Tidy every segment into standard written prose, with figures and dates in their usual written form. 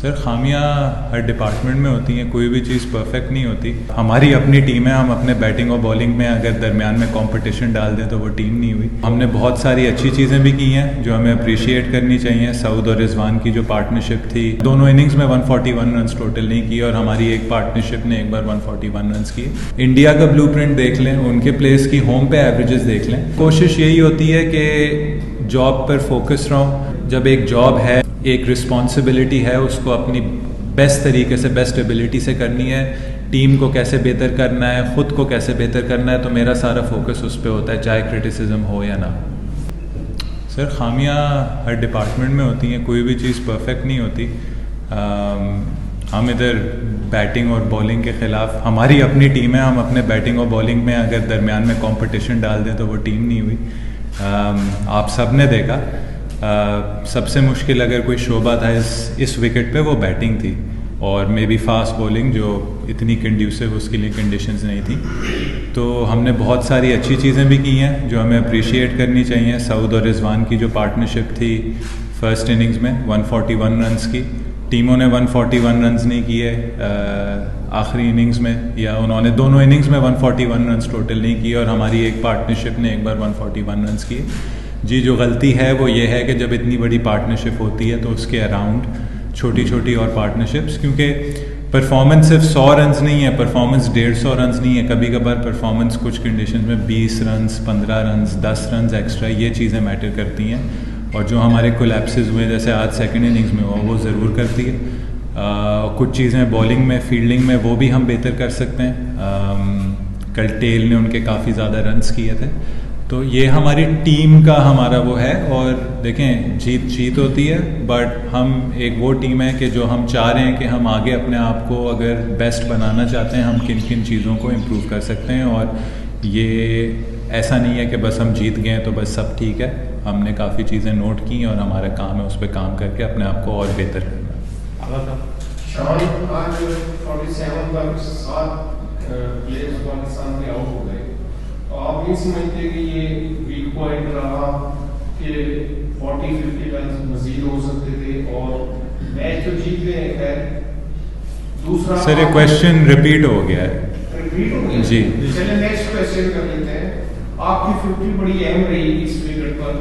Sir खामियां हर department में होती हैं, कोई भी चीज़ परफेक्ट नहीं होती। हमारी अपनी टीम है, हम अपने बैटिंग और बॉलिंग में अगर दरमियान में कंपटीशन डाल दें तो वो टीम नहीं हुई। हमने बहुत सारी अच्छी चीज़ें भी की हैं जो हमें अप्रिशिएट करनी चाहिए। सऊद और रिजवान की जो पार्टनरशिप थी, दोनों इनिंग्स में 141 रन टोटल नहीं की और हमारी एक पार्टनरशिप ने एक बार 141 रन किए। इंडिया का ब्लूप्रिंट देख लें, उनके प्लेस की होम पे एवरेजेस देख लें। कोशिश यही होती है कि जॉब पर फोकस रहो। जब एक जॉब है, एक रिस्पॉन्सिबिलिटी है, उसको अपनी बेस्ट तरीके से, बेस्ट एबिलिटी से करनी है। टीम को कैसे बेहतर करना है, ख़ुद को कैसे बेहतर करना है, तो मेरा सारा फोकस उस पर होता है, चाहे क्रिटिसिज्म हो या ना। सर खामियां हर डिपार्टमेंट में होती हैं, कोई भी चीज़ परफेक्ट नहीं होती। हम इधर बैटिंग और बॉलिंग के ख़िलाफ़, हमारी अपनी टीम है, हम अपने बैटिंग और बॉलिंग में अगर दरमियान में कंपटीशन डाल दें तो वो टीम नहीं हुई। आप सब ने देखा, सबसे मुश्किल अगर कोई शोबा था इस विकेट पे वो बैटिंग थी, और मे बी फास्ट बॉलिंग जो इतनी कंड्यूसिव उसके लिए कंडीशंस नहीं थी। तो हमने बहुत सारी अच्छी चीज़ें भी की हैं जो हमें अप्रिशिएट करनी चाहिए। सऊद और रिजवान की जो पार्टनरशिप थी फर्स्ट इनिंग्स में 141 रन्स की, टीमों ने 141 रन्स नहीं किए आखिरी इनिंग्स में, या उन्होंने दोनों इनिंग्स में 141 रन्स टोटल नहीं किए और हमारी एक पार्टनरशिप ने एक बार 141 रन्स किए। जी, जो गलती है वो ये है कि जब इतनी बड़ी पार्टनरशिप होती है तो उसके अराउंड छोटी छोटी और पार्टनरशिप्स, क्योंकि परफॉर्मेंस सिर्फ 100 रन्स नहीं है, परफॉर्मेंस 150 रन्स नहीं है। कभी कभार परफॉर्मेंस कुछ कंडीशन में 20 रन्स, 15 रन्स, 10 रन्स एक्स्ट्रा, ये चीज़ें मैटर करती हैं। और जो हमारे कोलैप्सेस हुए, जैसे आज सेकंड इनिंग्स में हुआ, वो ज़रूर करती है। कुछ चीज़ें बॉलिंग में, फील्डिंग में वो भी हम बेहतर कर सकते हैं। कल टेल ने उनके काफ़ी ज़्यादा रन्स किए थे। तो ये हमारी टीम का हमारा वो है। और देखें, जीत होती है, बट हम एक वो टीम है कि जो हम चाह रहे हैं कि हम आगे अपने आप को अगर बेस्ट बनाना चाहते हैं, हम किन किन चीज़ों को इम्प्रूव कर सकते हैं। और ये ऐसा नहीं है कि बस हम जीत गए तो बस सब ठीक है। हमने काफ़ी चीज़ें नोट की और हमारा काम है उस पर काम करके अपने आप को और बेहतर करना। आप नहीं समझते कि ये वीक पॉइंट रहा कि 40-50 रन मजीद हो सकते थे और मैच तो जीत गए हैं। खैर, दूसरा सर ये क्वेश्चन रिपीट हो गया है। रिपीट हो गया जी, चलिए नेक्स्ट क्वेश्चन कर लेते हैं। आपकी 50 बड़ी अहम रही इस विकेट पर,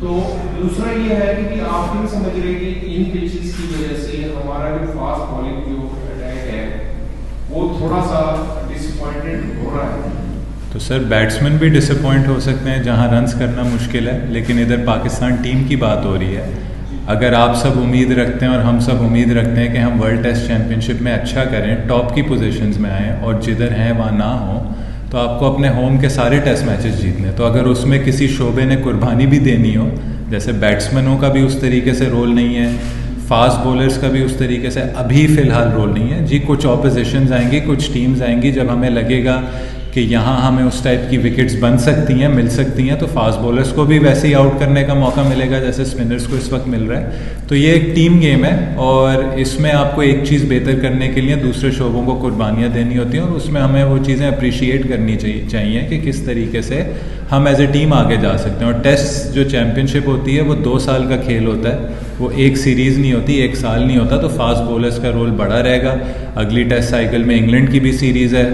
तो दूसरा ये है कि आप नहीं समझ रहे कि इन पिचेस की वजह से हमारा जो फास्ट बॉलिंग जो अटैक है वो थोड़ा सा डिसअपॉइंटेड हो रहा है। तो सर बैट्समैन भी डिसअपॉइंट हो सकते हैं जहां रन्स करना मुश्किल है, लेकिन इधर पाकिस्तान टीम की बात हो रही है। अगर आप सब उम्मीद रखते हैं और हम सब उम्मीद रखते हैं कि हम वर्ल्ड टेस्ट चैम्पियनशिप में अच्छा करें, टॉप की पोजीशंस में आएँ और जिधर हैं वहाँ ना हो, तो आपको अपने होम के सारे टेस्ट मैचेस जीतने। तो अगर उसमें किसी शोबे ने कुर्बानी भी देनी हो, जैसे बैट्समैनों का भी उस तरीके से रोल नहीं है, फास्ट बॉलर्स का भी उस तरीके से अभी फ़िलहाल रोल नहीं है। जी, कुछ ऑपोजिशंस आएंगी, कुछ टीम्स आएंगी, जब हमें लगेगा कि यहाँ हमें उस टाइप की विकेट्स बन सकती हैं, मिल सकती हैं, तो फास्ट बॉलर्स को भी वैसे ही आउट करने का मौका मिलेगा जैसे स्पिनर्स को इस वक्त मिल रहा है। तो ये एक टीम गेम है और इसमें आपको एक चीज़ बेहतर करने के लिए दूसरे शोबों को कुर्बानियाँ देनी होती हैं और उसमें हमें वो चीज़ें अप्रिशिएट करनी चाहिए कि किस तरीके से हम एज ए टीम आगे जा सकते हैं। और टेस्ट जो चैम्पियनशिप होती है वो 2 साल का खेल होता है, वो एक सीरीज़ नहीं होती, एक साल नहीं होता। तो फास्ट बॉलर्स का रोल बड़ा रहेगा। अगली टेस्ट साइकिल में इंग्लैंड की भी सीरीज़ है,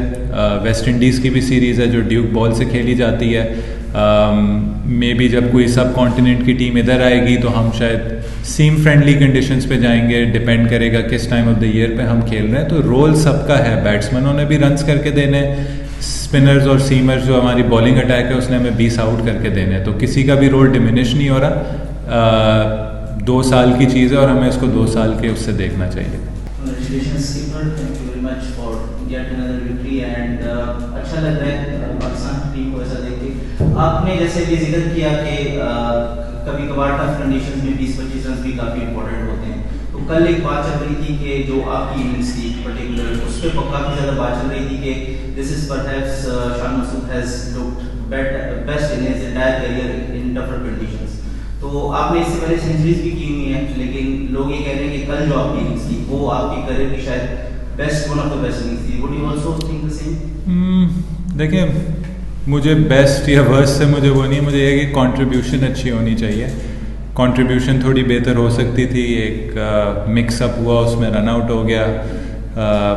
वेस्ट इंडीज़ की भी सीरीज़ है जो ड्यूक बॉल से खेली जाती है। मे बी जब कोई सब कॉन्टिनेंट की टीम इधर आएगी तो हम शायद सीम फ्रेंडली कंडीशंस पे जाएंगे, डिपेंड करेगा किस टाइम ऑफ द ईयर पे हम खेल रहे हैं। तो रोल सबका है, बैट्समैनों ने भी रन्स करके देने, स्पिनर्स और सीमर्स जो हमारी बॉलिंग अटैक है उसने हमें 20 आउट करके देने। तो किसी का भी रोल डिमिनिश नहीं हो रहा। 2 साल की चीज़ है और हमें इसको 2 साल के उससे देखना चाहिए। अच्छा लग रहा है पाकिस्तान टीम को ऐसा देख के। आपने जैसे भी जिक्र किया कि कभी कभार टफ कंडीशंस में 20-25 रन भी काफ़ी इंपॉर्टेंट होते हैं। तो कल एक बात चल रही थी कि जो आपकी इनिंग्स थी पर्टिकुलर, उस पर काफ़ी ज़्यादा बात चल रही थी कि this is perhaps Shan Masood has looked best in his entire career in tougher conditions. तो आपने इससे पहले सेंचुरीज भी की हुई हैं, लेकिन लोग ये कह रहे हैं कि कल जो आपकी इनिंग्स थी वो आपकी करियर की शायद best, one of the best innings थी। Would you also think the same? देखिए, मुझे बेस्ट या वर्स्ट से मुझे वो नहीं, मुझे ये कि कंट्रीब्यूशन अच्छी होनी चाहिए। कंट्रीब्यूशन थोड़ी बेहतर हो सकती थी, एक मिक्सअप हुआ, उसमें रन आउट हो गया।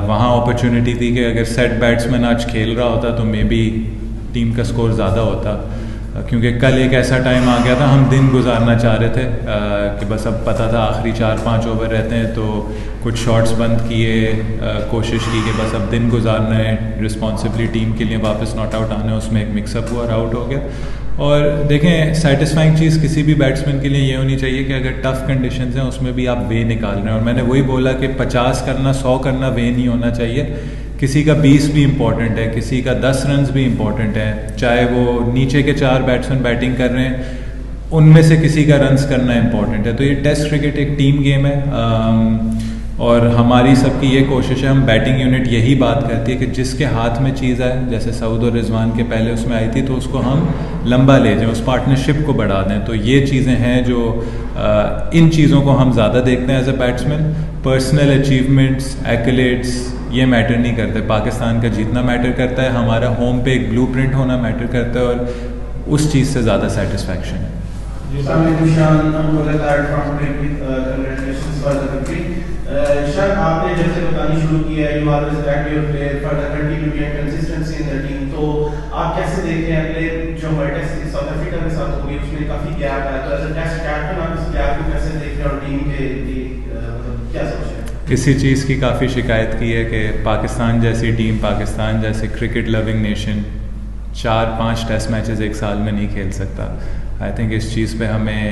वहाँ अपॉर्चुनिटी थी कि अगर सेट बैट्समैन आज खेल रहा होता तो मे बी टीम का स्कोर ज़्यादा होता, क्योंकि कल एक ऐसा टाइम आ गया था, हम दिन गुजारना चाह रहे थे कि बस अब पता था आखिरी 4-5 ओवर रहते हैं, तो कुछ शॉट्स बंद किए, कोशिश की कि बस अब दिन गुजारना है, रिस्पॉन्सिबली टीम के लिए वापस नॉट आउट आना है। उसमें एक मिक्सअप हुआ और आउट हो गया। और देखें, सेटिस्फाइंग चीज़ किसी भी बैट्समैन के लिए ये होनी चाहिए कि अगर टफ़ कंडीशंस हैं उसमें भी आप वे निकाल रहे हैं। और मैंने वही बोला कि 50 करना 100 करना वे नहीं होना चाहिए। किसी का 20 भी इम्पॉर्टेंट है, किसी का 10 रन्स भी इम्पॉर्टेंट है, चाहे वो नीचे के 4 बैट्समैन बैटिंग कर रहे हैं, उनमें से किसी का रन्स करना इम्पॉर्टेंट है। तो ये टेस्ट क्रिकेट एक टीम गेम है, और हमारी सबकी ये कोशिश है, हम बैटिंग यूनिट यही बात करती है कि जिसके हाथ में चीज़ आए, जैसे सऊद और रिजवान के पहले उसमें आई थी, तो उसको हम लंबा ले जाएं, उस पार्टनरशिप को बढ़ा दें। तो ये चीज़ें हैं जो इन चीज़ों को हम ज़्यादा देखते हैं as a batsman. Personal achievements, accolades ये मैटर नहीं करते। पाकिस्तान का जीतना मैटर करता है, हमारा होम पे एक ब्लूप्रिंट होना मैटर करता है, और उस चीज़ से ज़्यादा सेटिस्फैक्शन है। शान, आपने जब से बतानी शुरू की है, you always back your player for the continuity and consistency in the team, तो आप कैसे देखते हैं प्लेयर जो हमारे टेस्ट साउथ अफ्रीका के साथ हो गई, उसमें काफी गैप है, तो एज अ टेस्ट कैप्टन आप इस गैप को कैसे देख रहे हैं और टीम के मतलब क्या सोच रहे हैं? इसी चीज़ की काफ़ी शिकायत की है कि पाकिस्तान जैसी टीम, पाकिस्तान जैसे cricket loving nation 4-5 test matches एक साल में नहीं खेल सकता। आई थिंक इस चीज़ पे हमें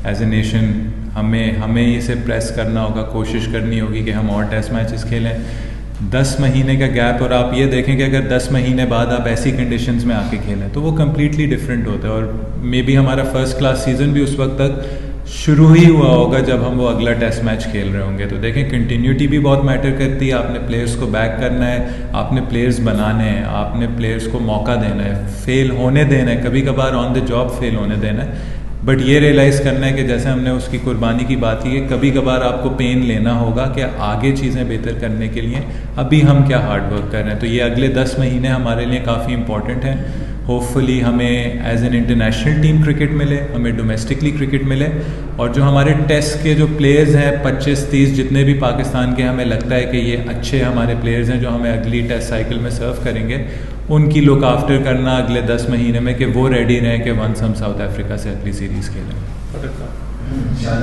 एज ए नेशन हमें इसे प्रेस करना होगा, कोशिश करनी होगी कि हम और टेस्ट मैचेस खेलें। 10 महीने का गैप, और आप ये देखें कि अगर 10 महीने बाद आप ऐसी कंडीशंस में आके खेलें तो वो कम्प्लीटली डिफरेंट होता है। और मे बी हमारा फर्स्ट क्लास सीज़न भी उस वक्त तक शुरू ही हुआ होगा जब हम वो अगला टेस्ट मैच खेल रहे होंगे। तो देखें, कंटिन्यूटी भी बहुत मैटर करती है। आपने प्लेयर्स को बैक करना है, आपने प्लेयर्स बनाने हैं, आपने प्लेयर्स को मौका देना है, फेल होने देना है, कभी कभार ऑन द जॉब फेल होने देना है, बट ये रियलाइज़ करना है कि जैसे हमने उसकी कुर्बानी की बात की कि कभी कभार आपको पेन लेना होगा कि आगे चीज़ें बेहतर करने के लिए अभी हम क्या हार्ड वर्क कर रहे हैं। तो ये अगले 10 महीने हमारे लिए काफ़ी इंपॉर्टेंट हैं। होपफुली हमें as an international team cricket मिले, हमें डोमेस्टिकली क्रिकेट मिले, और जो हमारे टेस्ट के जो प्लेयर्स हैं 25-30 जितने भी पाकिस्तान के हमें लगता है कि ये अच्छे हमारे प्लेयर्स हैं जो हमें अगली टेस्ट साइकिल में सर्व करेंगे, उनकी लुक आफ्टर करना अगले 10 महीने में कि वो रेडी रहें कि वंस हम साउथ अफ्रीका से अगली सीरीज़ खेलें। शान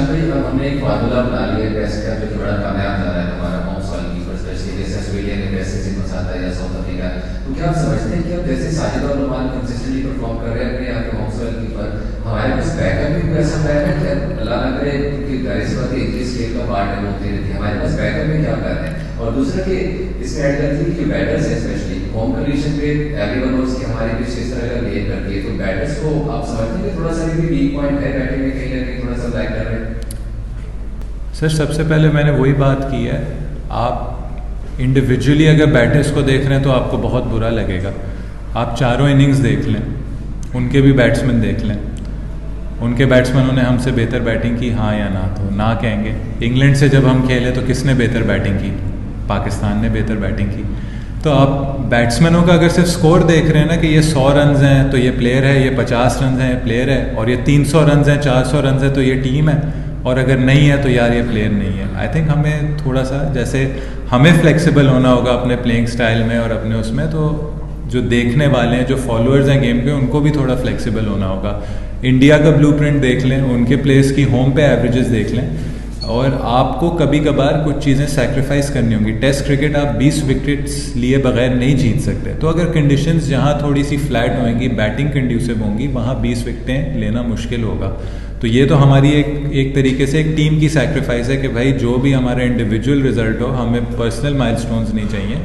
भाई, अब हमने एक फार्मूला बना लिया है टेस्ट का जो थोड़ा कामयाब जा रहा है हमारा होम सॉइल कीपर, स्पेशली जैसे ऑस्ट्रेलिया ने टेस्ट से फंसाता है या साउथ अफ्रीका। तो क्या आप समझते हैं कि अब जैसे साजिद और नुमान कंसिस्टेंटली परफॉर्म कर रहे हैं अपने यहाँ के होम सॉइल कीपर, हमारे पास बैकअप भी कोई ऐसा प्लान है क्या? अल्लाह ना करे कि जाहिर बात है इस खेल का पार्ट है, होती रहती है, हमारे पास बैकअप में क्या प्लान है? और दूसरा कि इसमें ऐड करती है कि बैटर्स है, स्पेशली होम कंडीशन पे एवरीवन नोस कि हमारी पिच किस तरह का बिहेव करती है, तो बैटर्स को आप समझते हैं कि थोड़ा सा भी वीक पॉइंट है बैटिंग में, कहीं ना कहीं थोड़ा सा लैग कर रहे हैं? सर, सबसे पहले मैंने वही बात की है, आप इंडिविजुअली अगर बैटर्स को देख रहे हैं तो आपको बहुत बुरा लगेगा। आप चारों इनिंग्स देख लें, उनके भी बैट्समैन देख लें, उनके बैट्समैनों ने हमसे बेहतर बैटिंग की, हाँ या ना? तो ना कहेंगे। इंग्लैंड से जब हम खेले तो किसने बेहतर बैटिंग की? पाकिस्तान ने बेहतर बैटिंग की। तो आप बैट्समैनों का अगर सिर्फ स्कोर देख रहे हैं ना कि ये 100 रन हैं तो ये प्लेयर है, ये 50 रन हैं ये प्लेयर है, और ये 300 रन हैं 400 रन है तो ये टीम है, और अगर नहीं है तो यार ये प्लेयर नहीं है। आई थिंक हमें थोड़ा सा, जैसे हमें फ्लेक्सिबल होना होगा अपने प्लेइंग स्टाइल में और अपने उसमें, तो जो देखने वाले हैं, जो फॉलोअर्स हैं गेम के, उनको भी थोड़ा फ्लेक्सिबल होना होगा। इंडिया का ब्लूप्रिंट देख लें, उनके प्लेयर्स की होम पे एवरेजेस देख लें, और आपको कभी कभार कुछ चीज़ें सैक्रिफाइस करनी होंगी। टेस्ट क्रिकेट आप 20 विकेट्स लिए बगैर नहीं जीत सकते। तो अगर कंडीशंस जहाँ थोड़ी सी फ्लैट होंगी, बैटिंग कंड्यूसिव होंगी, वहाँ 20 विकेटें लेना मुश्किल होगा। तो ये तो हमारी एक तरीके से एक टीम की सैक्रिफाइस है कि भाई जो भी हमारा इंडिविजुअल रिजल्ट हो, हमें पर्सनल माइलस्टोन्स नहीं चाहिए,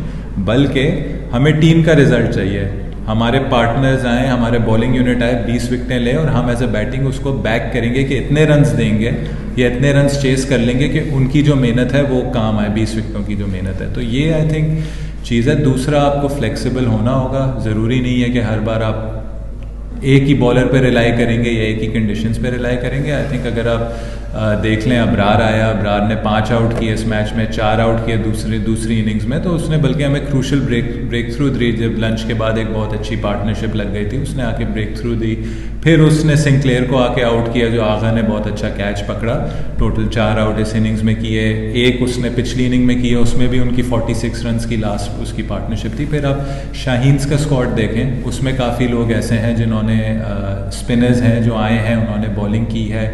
बल्कि हमें टीम का रिजल्ट चाहिए। हमारे पार्टनर्स आए, हमारे बॉलिंग यूनिट आए, 20 विकेटें लें, और हम एज अ बैटिंग उसको बैक करेंगे कि इतने रन्स देंगे या इतने रन्स चेस कर लेंगे कि उनकी जो मेहनत है वो काम आए, 20 विकेटों की जो मेहनत है। तो ये आई थिंक चीज़ है। दूसरा, आपको फ्लेक्सिबल होना होगा। ज़रूरी नहीं है कि हर बार आप एक ही बॉलर पे रिलाई करेंगे या एक ही कंडीशंस पे रिलाई करेंगे। आई थिंक अगर आप देख लें, अबरार आया, अबरार ने 5 आउट किए इस मैच में, 4 आउट किए दूसरी इनिंग्स में, तो उसने बल्कि हमें क्रूशल ब्रेक थ्रू दी। जब लंच के बाद एक बहुत अच्छी पार्टनरशिप लग गई थी, उसने आके ब्रेक थ्रू दी, फिर उसने सिंक्लेयर को आके आउट किया, जो आगा ने बहुत अच्छा कैच पकड़ा। टोटल 4 आउट इस इनिंग्स में किए, एक उसने पिछली इनिंग में किए, उसमें भी उनकी 46 रन्स की लास्ट उसकी पार्टनरशिप थी। फिर आप शाहीन्स का स्क्वाड देखें, उसमें काफ़ी लोग ऐसे हैं जिन्होंने स्पिनर्स हैं जो आए हैं, उन्होंने बॉलिंग की है,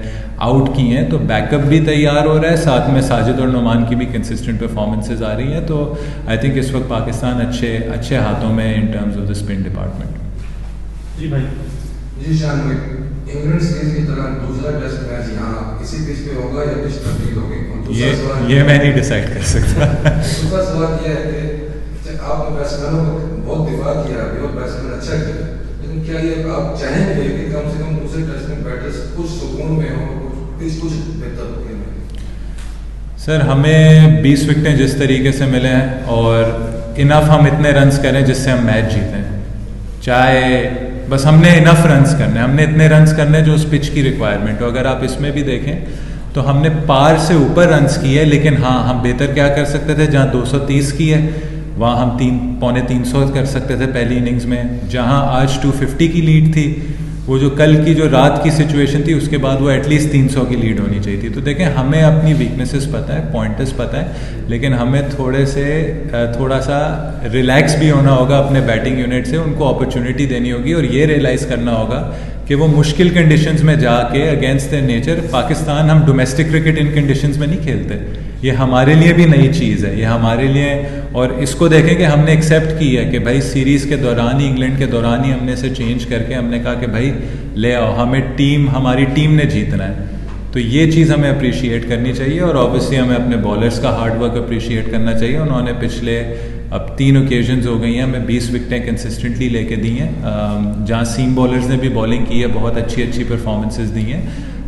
आउट की हैं, तो बैकअप भी तैयार हो रहा है, साथ में साजिद और नुमान की भी कंसिस्टेंट परफॉर्मेंसेज आ रही हैं। तो आई थिंक इस वक्त पाकिस्तान अच्छे हाथों में in terms of the spin department. जी भाई। जी शान, इंग्लैंड सीरीज की तरह दूसरा टेस्ट मैच यहाँ इसी पिच पे होगा या पिच तब्दील होगी? ये मैं नहीं डिसाइड कर सकता। दूसरा सवाल यह है कि आपने बैट्समैनों का बहुत दिफा किया अभी और बैट्समैन अच्छा किया, लेकिन क्या ये आप चाहेंगे कि कम से कम दूसरे टेस्ट में बैटर्स कुछ सुकून में हो, कुछ बेहतर हो? सर, हमें 20 विकेटें जिस तरीके से मिले हैं और इनफ हम इतने रन्स करें जिससे हम मैच जीतें, चाहे बस हमने इनफ रन्स करने, हमने इतने रन्स करने जो उस पिच की रिक्वायरमेंट हो। अगर आप इसमें भी देखें तो हमने पार से ऊपर रन्स किए, लेकिन हाँ, हम बेहतर क्या कर सकते थे, जहाँ 230 की है वहाँ हम 300 कर सकते थे पहली इनिंग्स में। जहाँ आज 250 की लीड थी, वो जो कल की जो रात की सिचुएशन थी उसके बाद वो एटलीस्ट 300 की लीड होनी चाहिए थी। तो देखें, हमें अपनी वीकनेसेस पता है, पॉइंटर्स पता है, लेकिन हमें थोड़ा सा रिलैक्स भी होना होगा अपने बैटिंग यूनिट से, उनको अपॉर्चुनिटी देनी होगी और ये रियलाइज़ करना होगा कि वो मुश्किल कंडीशंस में जाके अगेंस्ट द नेचर, पाकिस्तान हम डोमेस्टिक क्रिकेट इन कंडीशंस में नहीं खेलते, ये हमारे लिए भी नई चीज़ है, ये हमारे लिए। और इसको देखें कि हमने एक्सेप्ट की है कि भाई सीरीज़ के दौरान ही, इंग्लैंड के दौरान ही हमने इसे चेंज करके हमने कहा कि भाई ले आओ, हमारी टीम ने जीतना है। तो ये चीज़ हमें अप्रिशिएट करनी चाहिए और ऑब्वियसली हमें अपने बॉलर्स का हार्ड वर्क अप्रिशिएट करना चाहिए। उन्होंने पिछले अब 3 ओकेजन्स हो गई हैं, हमें 20 विकेटें कंसिस्टेंटली लेके दी हैं, जहाँ सीम बॉलर्स ने भी बॉलिंग की है, बहुत अच्छी परफॉर्मेंसेस दी हैं।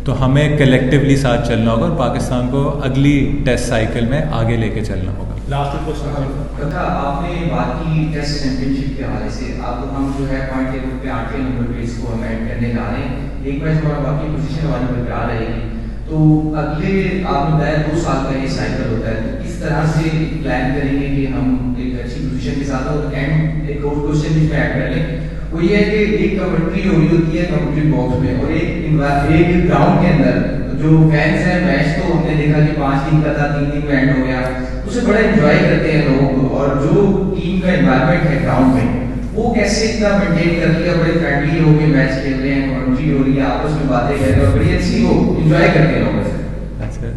तो हमें कलेक्टिवली साथ चलना होगा और पाकिस्तान को अगली टेस्ट साइकिल में आगे लेके चलना होगा। लास्ट क्वेश्चन आपने बात की टेस्ट चैंपियनशिप के हवाले से, अब हम जो है पॉइंट टेबल पे 8वें नंबर पे इसको हम ऐड करने जा रहे हैं, एक मैच हमारा बाकी पोजीशन वाली बरकरार रहेगी। तो अगले आपने बताया 2 साल का ये साइकिल होता है, तो किस तरह से प्लान करेंगे कि हम एक अच्छी पोजीशन के साथ, और एंड एक और क्वेश्चन भी ऐड कर लें, वो ये है कि एक कमेंट्री हो रही होती है कमेंट्री बॉक्स में और एक ग्राउंड के अंदर जो फैंस हैं, मैच तो हमने देखा कि 5 दिन का था, 3 दिन में एंड हो गया, उसे बड़ा एंजॉय करते हैं लोग, और जो टीम का एनवायरनमेंट है ग्राउंड में वो कैसे इतना मेंटेन कर लिया, बड़े फ्रेंडली होके मैच खेल रहे हैं, कमेंट्री हो रही है, आपस में बातें कर रहे हैं और बड़ी अच्छी वो एंजॉय करते हैं लोग। अच्छा,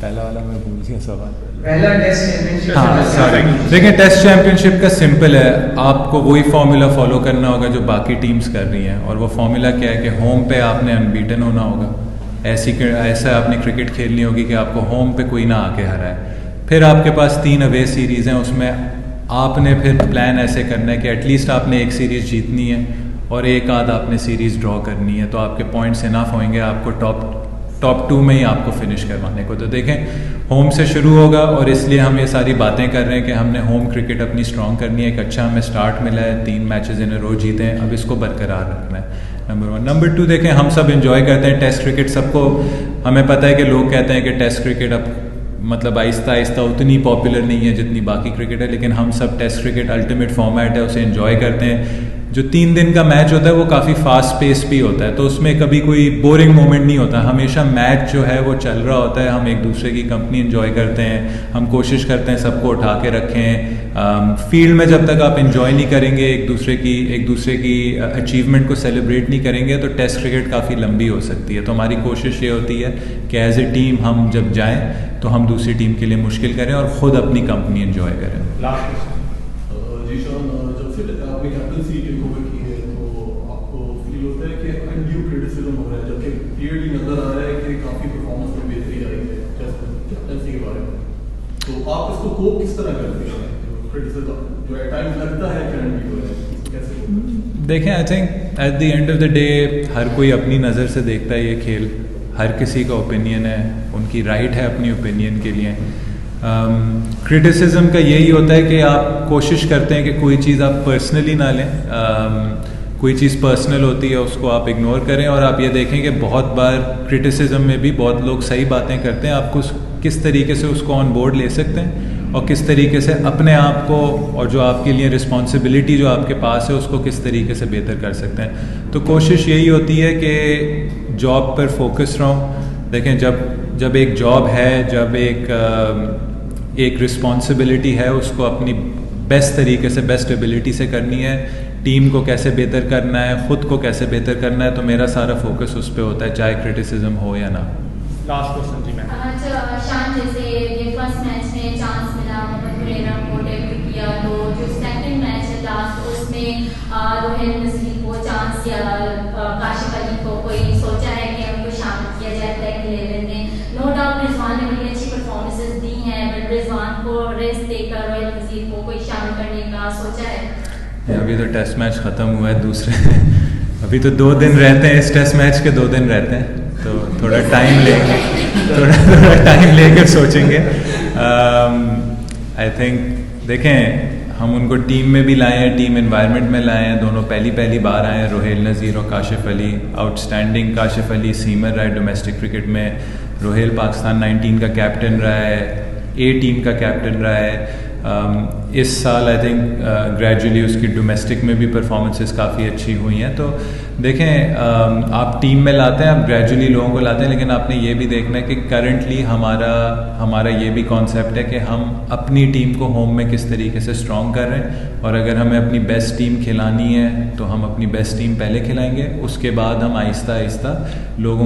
पहला वाला मैं भूल गया सवाल। पहला टेस्ट चैंपियनशिप। हाँ सॉरी, देखिए टेस्ट चैंपियनशिप का सिंपल है, आपको वही फॉर्मूला फॉलो करना होगा जो बाकी टीम्स कर रही हैं, और वो फॉर्मूला क्या है कि होम पे आपने अनबीटन होना होगा, ऐसा आपने क्रिकेट खेलनी होगी कि आपको होम पे कोई ना आके हराए। फिर आपके पास 3 अवे सीरीज़ हैं, उसमें आपने फिर प्लान ऐसे करना है कि एटलीस्ट आपने एक सीरीज़ जीतनी है और एक आध आपने सीरीज़ ड्रॉ करनी है, तो आपके पॉइंट्स इनफ होंगे आपको टॉप 2 में ही आपको फिनिश करवाने को। तो देखें, होम से शुरू होगा और इसलिए हम ये सारी बातें कर रहे हैं कि हमने होम क्रिकेट अपनी स्ट्रॉन्ग करनी है। एक अच्छा हमें स्टार्ट मिला है, 3 मैचेस इन रो जीते हैं, अब इसको बरकरार रखना है, नंबर 1। नंबर 2, देखें हम सब इंजॉय करते हैं टेस्ट क्रिकेट, सबको हमें पता है कि लोग कहते हैं कि टेस्ट क्रिकेट अब मतलब आहिस्ता आहिस्ता उतनी पॉपुलर नहीं है जितनी बाकी क्रिकेट है, लेकिन हम सब टेस्ट क्रिकेट अल्टीमेट फॉर्मेट है, उसे एंजॉय करते हैं। जो 3 दिन का मैच होता है वो काफ़ी फास्ट पेस भी होता है, तो उसमें कभी कोई बोरिंग मोमेंट नहीं होता, हमेशा मैच जो है वो चल रहा होता है, हम एक दूसरे की कंपनी एंजॉय करते हैं, हम कोशिश करते हैं सबको उठा के रखें। फील्ड में जब तक आप एंजॉय नहीं करेंगे, एक दूसरे की अचीवमेंट को सेलिब्रेट नहीं करेंगे, तो टेस्ट क्रिकेट काफ़ी लंबी हो सकती है। तो हमारी कोशिश ये होती है कि एज ए टीम हम जब जाएँ तो हम दूसरी टीम के लिए मुश्किल करें और ख़ुद अपनी कंपनी एंजॉय करें। लास्ट जीशान, जब से आपने कैप्टनसी टेक ओवर की है तो आपको फील होता है कि अनड्यू क्रिटिसिज्म हो रहा है, जबकि क्लियरली नजर आ रहा है कि काफ़ी परफॉर्मेंस में बेहतरी आई है कैप्टनसी के बारे में, तो आप इसको कोप किस तरह करते हैं? क्रिटिसिज्म जो है टाइम लगता है कि अनड्यू हो रहा है, कैसे? देखें, I think at the end of the day हर कोई अपनी नज़र से देखता है ये खेल, हर किसी का ओपिनियन है, उनकी राइट है अपनी ओपिनियन के लिए। क्रिटिसिज्म का यही होता है कि आप कोशिश करते हैं कि कोई चीज़ आप पर्सनली ना लें, कोई चीज़ पर्सनल होती है उसको आप इग्नोर करें, और आप ये देखें कि बहुत बार क्रिटिसिज्म में भी बहुत लोग सही बातें करते हैं, आपको किस तरीके से उसको ऑन बोर्ड ले सकते हैं और किस तरीके से अपने आप को और जो आपके लिए रिस्पॉन्सिबिलिटी जो आपके पास है उसको किस तरीके से बेहतर कर सकते हैं। तो कोशिश यही होती है कि जॉब पर फोकस रहो। देखें, जब एक जॉब है, जब एक रिस्पॉन्सिबिलिटी है, उसको अपनी बेस्ट तरीके से, बेस्ट एबिलिटी से करनी है। टीम को कैसे बेहतर करना है, ख़ुद को कैसे बेहतर करना है, तो मेरा सारा फोकस उस पर होता है, चाहे क्रिटिसिज्म हो या ना। लास्ट क्वेश्चन जी मैम। अच्छा शान, जैसे ये फर्स्ट मैच में चांस मिला, मोहम्मद हुरैरा को डेब्यू किया, तो जो सेकंड मैच है लास्ट, उसमें रोहिल नज़ीर को चांस या काशिफ अली को कोई सोचा है कि उनको शामिल किया जाए प्लेइंग 11 में? नो डाउट रिजवान ने बड़ी अच्छी परफॉर्मेंसेस दी हैं, बट रिजवान को रेस्ट देकर रोहिल नज़ीर को कोई शामिल करने का सोचा है? अभी तो टेस्ट मैच ख़त्म हुआ है, दूसरे अभी तो 2 दिन रहते हैं, इस टेस्ट मैच के 2 दिन रहते हैं, तो थोड़ा टाइम लेंगे, थोड़ा टाइम लेकर सोचेंगे। आई थिंक देखें, हम उनको टीम में भी लाए हैं, टीम एनवायरनमेंट में लाए हैं, दोनों पहली बार आए हैं, रोहिल नज़ीर और काशिफ अली। आउटस्टैंडिंग काशिफ अली सीमर रहा है डोमेस्टिक क्रिकेट में, रोहिल पाकिस्तान 19 का कैप्टन रहा है, A टीम का कैप्टन रहा है। इस साल आई थिंक ग्रेजुअली उसकी डोमेस्टिक में भी परफॉर्मेंसेस काफ़ी अच्छी हुई हैं। तो देखें, आप टीम में लाते हैं, आप ग्रेजुअली लोगों को लाते हैं, लेकिन आपने ये भी देखना है कि करंटली हमारा ये भी कॉन्सेप्ट है कि हम अपनी टीम को होम में किस तरीके से स्ट्रॉन्ग कर रहे हैं, और अगर हमें अपनी बेस्ट टीम खिलानी है तो हम अपनी बेस्ट टीम पहले खिलाएंगे, उसके बाद हम आहिस्ता आहिस्ता लोगों